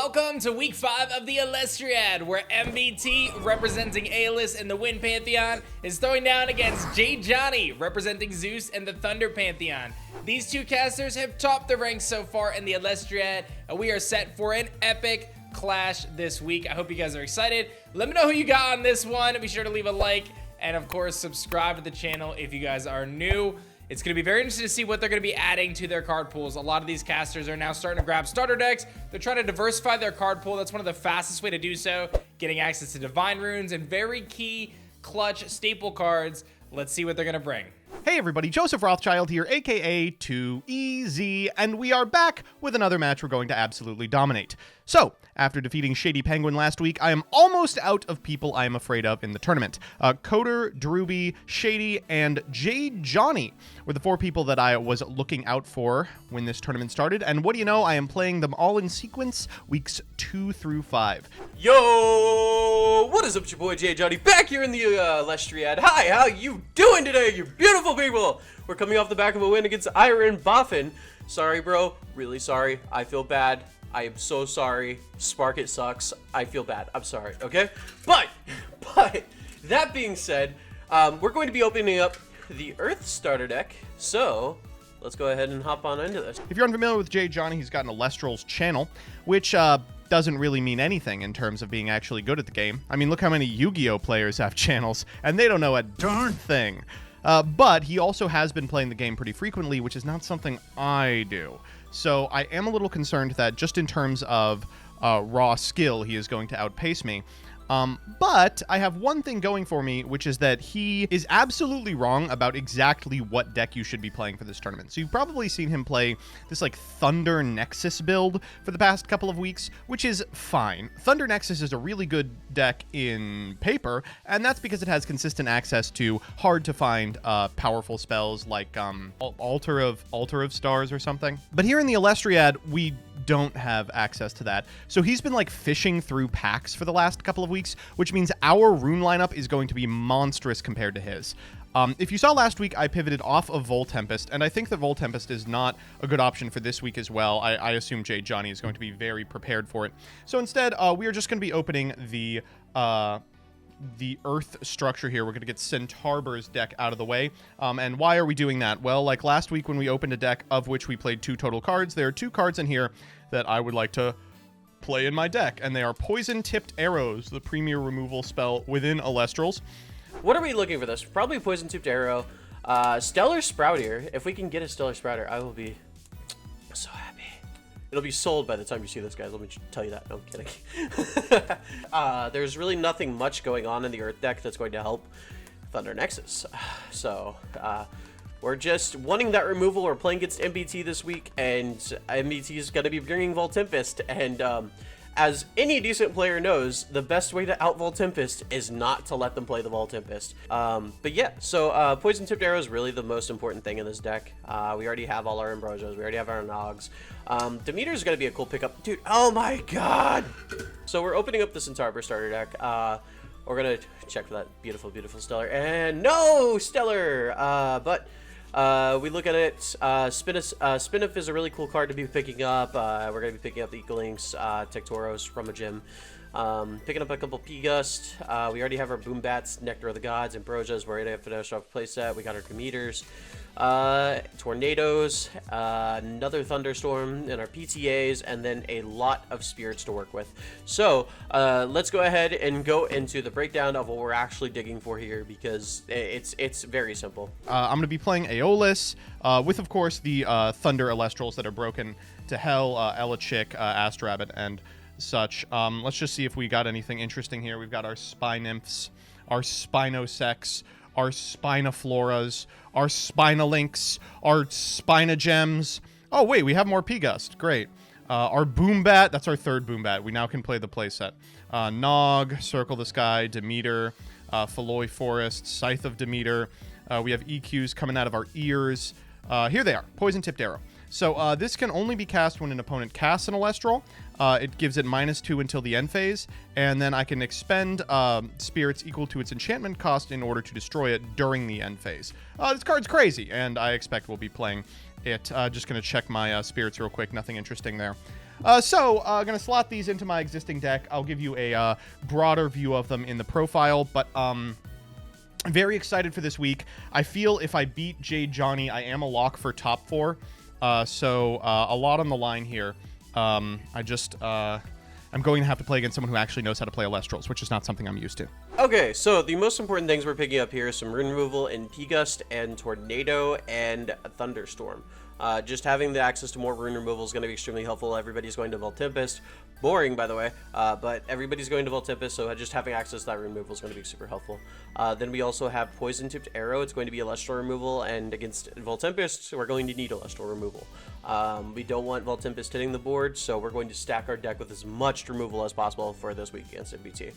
Welcome to week 5 of the Elestriad, where MBT, representing Aeolus and the Wind Pantheon, is throwing down against JadeJonny, representing Zeus and the Thunder Pantheon. These two casters have topped the ranks so far in the Elestriad, and we are set for an epic clash this week. I hope you guys are excited. Let me know who you got on this one. Be sure to leave a like, and of course, subscribe to the channel if you guys are new. It's going to be very interesting to see what they're going to be adding to their card pools. A lot of these casters are now starting to grab starter decks. They're trying to diversify their card pool. That's one of the fastest way to do so. Getting access to Divine Runes and very key clutch staple cards. Let's see what they're going to bring. Hey everybody, Joseph Rothschild here, aka 2EZ, and we are back with another match we're going to absolutely dominate. So, after defeating Shady Penguin last week, I am almost out of people I am afraid of in the tournament. Coder, Drooby, Shady, and JadeJonny were the 4 people that I was looking out for when this tournament started, and what do you know, I am playing them all in sequence, weeks 2 through 5. Yo, what is up, it's your boy JadeJonny, back here in the Elestriad. Hi, how you doing today, you beautiful people? We're coming off the back of a win against Iron Boffin. Sorry, bro, really sorry, I feel bad. I am so sorry. Spark, it sucks. I feel bad. I'm sorry, okay? But that being said, we're going to be opening up the Earth starter deck. So let's go ahead and hop on into this. If you're unfamiliar with JadeJonny, he's got an Elestrals channel, which doesn't really mean anything in terms of being actually good at the game. I mean, look how many Yu-Gi-Oh players have channels, and they don't know a darn thing. But he also has been playing the game pretty frequently, which is not something I do. So I am a little concerned that just in terms of raw skill, he is going to outpace me. But I have one thing going for me, which is that he is absolutely wrong about exactly what deck you should be playing for this tournament. So you've probably seen him play this like Thunder Nexus build for the past couple of weeks, which is fine. Thunder Nexus is a really good deck in paper, and that's because it has consistent access to hard to find powerful spells like Altar of Stars or something. But here in the Elestriad, we don't have access to that. So he's been like fishing through packs for the last couple of weeks, which means our rune lineup is going to be monstrous compared to his. If you saw last week, I pivoted off of Voltempest, and I think that Voltempest is not a good option for this week as well. I assume JadeJonny is going to be very prepared for it. So instead, we are just going to be opening the Earth structure here. We're going to get Centaur's deck out of the way. And why are we doing that? Well, like last week when we opened a deck of which we played 2 total cards, there are 2 cards in here that I would like to play in my deck, and they are Poison Tipped Arrows, the premier removal spell within Elestrals. What are we looking for this? Probably Poison Tipped Arrow. Stellar Sprouter. If we can get a Stellar Sprouter, I will be so happy. It'll be sold by the time you see this, guys. Let me tell you that. No, I'm kidding. There's really nothing much going on in the Earth deck that's going to help Thunder Nexus. So, we're just wanting that removal. We're playing against MBT this week, and MBT is going to be bringing Voltempest. And as any decent player knows, the best way to out Voltempest is not to let them play the Voltempest. But yeah, so Poison Tipped Arrow is really the most important thing in this deck. We already have all our Ambrosios. We already have our Nogs. Demeter is going to be a cool pickup. Dude, oh my god! So we're opening up the Centaur starter deck. We're going to check for that beautiful, beautiful Stellar. And no Stellar! But we look at it. Spinif is a really cool card to be picking up. We're going to be picking up the Ecolinks, Tectoros from a gym. Picking up a couple P-Gust. We already have our Boombats, Nectar of the Gods, Ambrosias. We're going to finish off playset. We got our Demeters, Tornadoes, another Thunderstorm, and our PTAs, and then a lot of Spirits to work with. So let's go ahead and go into the breakdown of what we're actually digging for here, because it's very simple. I'm going to be playing Aeolus with, of course, the Thunder Elestrals that are broken to hell, Elachik, Astrabbit, and such. Let's just see if we got anything interesting here. We've got our Spy Nymphs, our Spinosex, our Spinofloras, our Spinalinks, our Spinagems. Oh, wait, we have more P-Gust. Great. Our Boombat, that's our 3rd Boombat. We now can play the playset. Nog, Circle the Sky, Demeter, Phaloi Forest, Scythe of Demeter. We have EQs coming out of our ears. Here they are, Poison Tipped Arrow. So this can only be cast when an opponent casts an Elestral. It gives it -2 until the end phase, and then I can expend spirits equal to its enchantment cost in order to destroy it during the end phase. This card's crazy, and I expect we'll be playing it. Just going to check my spirits real quick. Nothing interesting there. I'm going to slot these into my existing deck. I'll give you a broader view of them in the profile, but I'm very excited for this week. I feel if I beat JadeJonny, I am a lock for top 4. So a lot on the line here. I'm going to have to play against someone who actually knows how to play Elestrals, which is not something I'm used to. Okay, so the most important things we're picking up here is some rune removal in P-Gust and Tornado and Thunderstorm. Just having the access to more rune removal is going to be extremely helpful. Everybody's going to Voltempest. Boring, by the way, but everybody's going to Voltempest, so just having access to that rune removal is going to be super helpful. Then we also have Poison Tipped Arrow. It's going to be Elestral removal, and against Voltempest, we're going to need Elestral removal. We don't want Voltempest hitting the board, so we're going to stack our deck with as much removal as possible for this week against MBT.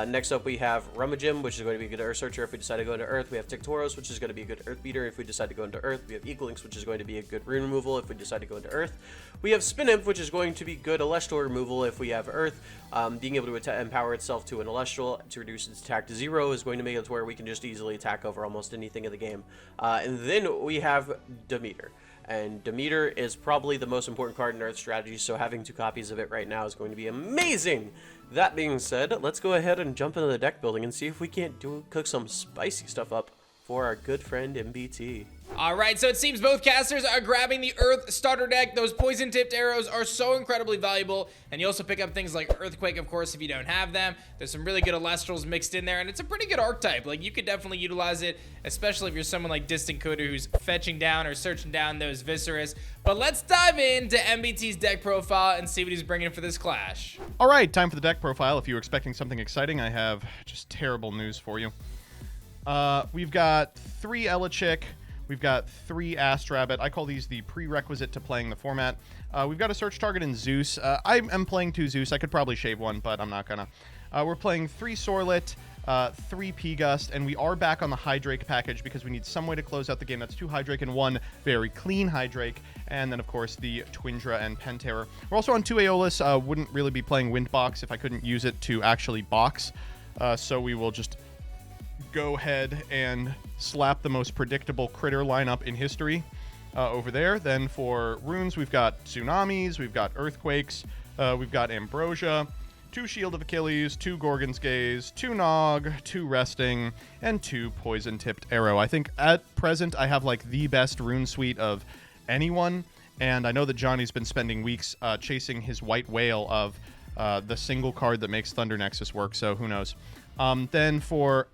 Next up, we have Rummagem, which is going to be a good Earth Searcher if we decide to go into Earth. We have Tictoros, which is going to be a good Earth Beater if we decide to go into Earth. We have Equalinx, which is going to be a good rune removal if we decide to go into Earth. We have Spinimp, which is going to be good Elestral removal if we have Earth. Being able to empower itself to an Elestral to reduce its attack to 0 is going to make it to where we can just easily attack over almost anything in the game. And then we have Demeter. And Demeter is probably the most important card in Earth strategy, so having 2 copies of it right now is going to be amazing. That being said, let's go ahead and jump into the deck building and see if we can't cook some spicy stuff up for our good friend MBT. Alright, so it seems both casters are grabbing the Earth starter deck. Those poison tipped arrows are so incredibly valuable, and you also pick up things like Earthquake, of course, if you don't have them. There's some really good Elestrals mixed in there, and it's a pretty good archetype. Like, you could definitely utilize it, especially if you're someone like Distant Coder who's fetching down or searching down those Viscerus. But let's dive into MBT's deck profile and see what he's bringing for this clash. Alright, time for the deck profile. If you were expecting something exciting, I have just terrible news for you. We've got 3 Elechick. We've got 3 Astrabbit. I call these the prerequisite to playing the format. We've got a search target in Zeus. I am playing 2 Zeus. I could probably shave 1, but I'm not gonna. We're playing 3 Sorlet, 3 P-Gust, and we are back on the Hydrake package because we need some way to close out the game. That's 2 Hydrake and 1 very clean Hydrake, and then, of course, the Twindra and Penterror. We're also on 2 Aeolus. Wouldn't really be playing Windbox if I couldn't use it to actually box, so we will just go ahead and slap the most predictable critter lineup in history over there. Then for runes, we've got Tsunamis, we've got Earthquakes, we've got Ambrosia, 2 Shield of Achilles, 2 Gorgon's Gaze, 2 Nog, 2 Resting, and 2 Poison Tipped Arrow. I think at present I have like the best rune suite of anyone, and I know that Johnny's been spending weeks chasing his white whale of the single card that makes Thunder Nexus work, so who knows. Then for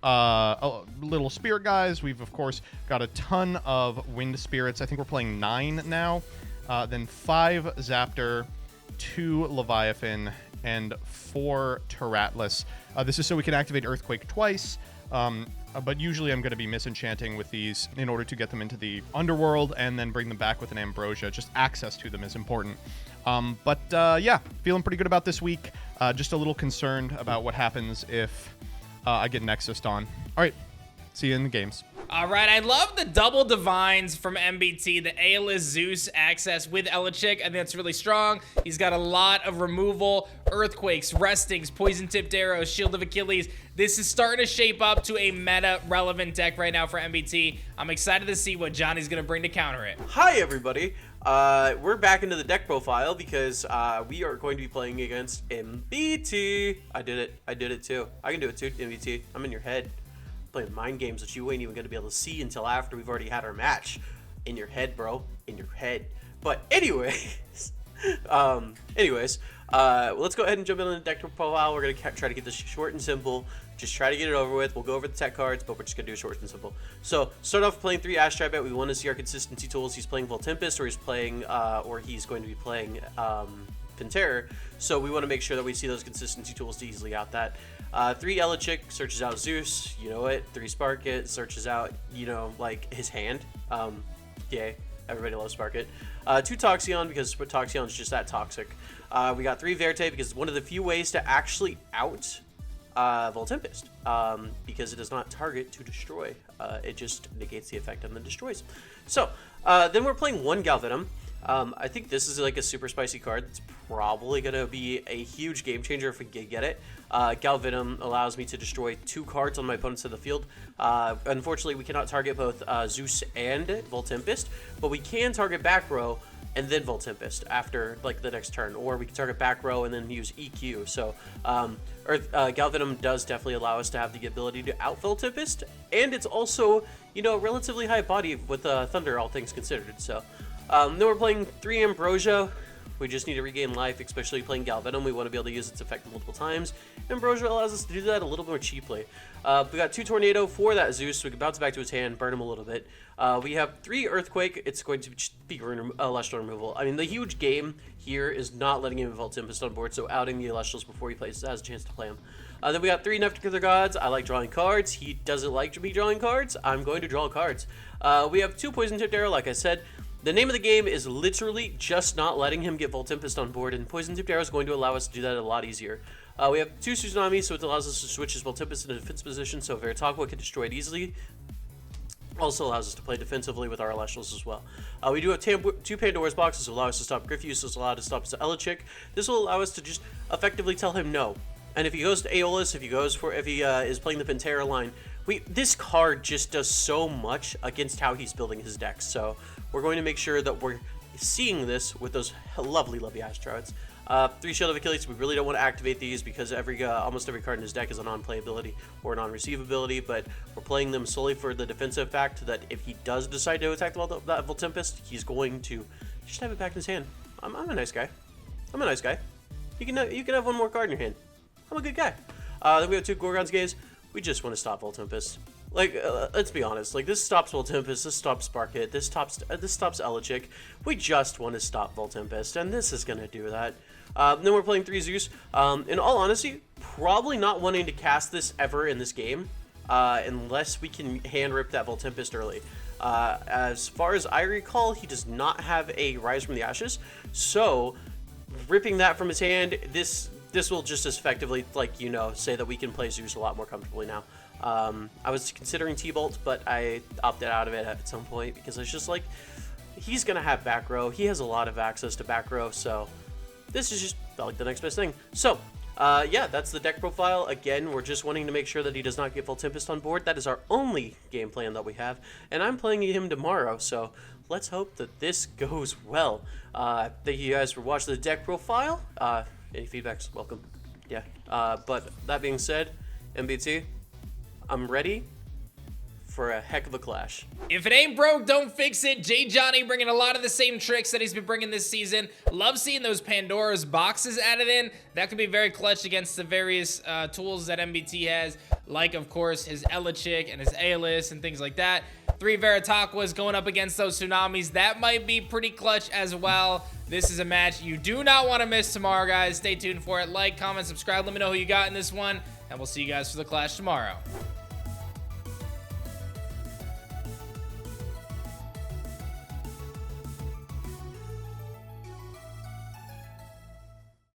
little spirit guys, we've of course got a ton of wind spirits. I think we're playing 9 now. Then 5 Zaptor, 2 Leviathan, and 4 Terratlas. This is so we can activate Earthquake twice, but usually I'm going to be misenchanting with these in order to get them into the underworld and then bring them back with an Ambrosia. Just access to them is important. Yeah, feeling pretty good about this week. Just a little concerned about what happens if I get Nexused on. All right, see you in the games. All right, I love the double divines from MBT, the Aeolus Zeus access with Elechick. I think that's really strong. He's got a lot of removal, Earthquakes, Restings, Poison Tipped Arrows, Shield of Achilles. This is starting to shape up to a meta-relevant deck right now for MBT. I'm excited to see what Johnny's going to bring to counter it. Hi, everybody. We're back into the deck profile because we are going to be playing against MBT. I did it too. I can do it too, MBT. I'm in your head. Playing mind games that you ain't even going to be able to see until after we've already had our match. In your head, bro. In your head. But anyways, let's go ahead and jump into the deck profile. We're going to try to get this short and simple. Just try to get it over with. We'll go over the tech cards, but we're just going to do it short and simple. So, start off playing 3 Astrabbit. We want to see our consistency tools. He's playing Voltempest, or he's going to be playing Penterror. So, we want to make sure that we see those consistency tools to easily out that. 3 Elechick searches out Zeus, you know it. 3 Sparkit searches out, like his hand. Yay, everybody loves Sparkit. 2 Toxion because Toxion is just that toxic. We got 3 Verte because it's one of the few ways to actually out Voltempest because it does not target to destroy. It just negates the effect and then destroys. So then we're playing 1 Galvenom. I think this is like a super spicy card. It's probably going to be a huge game changer if we get it. Galvenom allows me to destroy 2 cards on my opponent's side of the field. Unfortunately, we cannot target both Zeus and Voltempest, but we can target back row and then Volt Tempest after like the next turn, or we can target back row and then use EQ. So Galvenom does definitely allow us to have the ability to out Volt Tempest, and it's also, you know, relatively high body with Thunder, all things considered. So then we're playing 3 Ambrosia. We just need to regain life, especially playing Galvenom. We want to be able to use its effect multiple times. Ambrosia allows us to do that a little more cheaply. We got 2 Tornado for that Zeus, so we can bounce it back to his hand, burn him a little bit. We have 3 Earthquake. It's going to be Elestral removal. I mean, the huge game here is not letting him Volt Tempest on board, so outing the Elestrals before he has a chance to play him. Then we got 3 Neftacuther Gods. I like drawing cards. He doesn't like me drawing cards. I'm going to draw cards. We have 2 Poison Tipped Arrow, like I said. The name of the game is literally just not letting him get Volt Tempest on board, and Poison Tipped Arrow is going to allow us to do that a lot easier. We have 2 Tsunamis, so it allows us to switch his Volt Tempest into defense position, so Veritaqua can destroy it easily. Also allows us to play defensively with our Elestrals as well. We do have 2 Pandora's boxes, allow us to stop Griffuse, this will allow us to stop Elichick. This will allow us to just effectively tell him no. And if he goes to Aeolus, if he is playing the Pantera line, this card just does so much against how he's building his deck. So we're going to make sure that we're seeing this with those lovely Astrals. 3 Shield of Achilles, we really don't want to activate these because almost every card in his deck is a non-playability or a non-receivability, but we're playing them solely for the defensive fact that if he does decide to attack that Volt Tempest, he's going to just have it back in his hand. I'm a nice guy. I'm a nice guy. You can have 1 more card in your hand. I'm a good guy. Then we have 2 Gorgon's Gaze. We just want to stop Volt Tempest. Like, let's be honest. Like, this stops Volt Tempest, this stops Spark Hit, this stops Elichick. We just want to stop Volt Tempest, and this is going to do that. Then we're playing 3 Zeus. In all honesty, probably not wanting to cast this ever in this game, unless we can hand rip that Volt Tempest early. As far as I recall, he does not have a Rise from the Ashes, so ripping that from his hand, this will just as effectively, like, you know, say that we can play Zeus a lot more comfortably now. I was considering T-Bolt, but I opted out of it at some point because it's just like, he's going to have back row. He has a lot of access to back row, so this is just felt like the next best thing. So, yeah, that's the deck profile. Again, we're just wanting to make sure that he does not get Volt Tempest on board. That is our only game plan that we have, and I'm playing him tomorrow, so let's hope that this goes well. Thank you guys for watching the deck profile. Any feedback's welcome. Yeah. But that being said, MBT, I'm ready for a heck of a clash. If it ain't broke, don't fix it. JadeJonny bringing a lot of the same tricks that he's been bringing this season. Love seeing those Pandora's boxes added in. That could be very clutch against the various tools that MBT has, like, of course, his Elichick and his Aeolus and things like that. 3 Veritaquas going up against those Tsunamis. That might be pretty clutch as well. This is a match you do not want to miss tomorrow, guys. Stay tuned for it. Like, comment, subscribe. Let me know who you got in this one, and we'll see you guys for the clash tomorrow.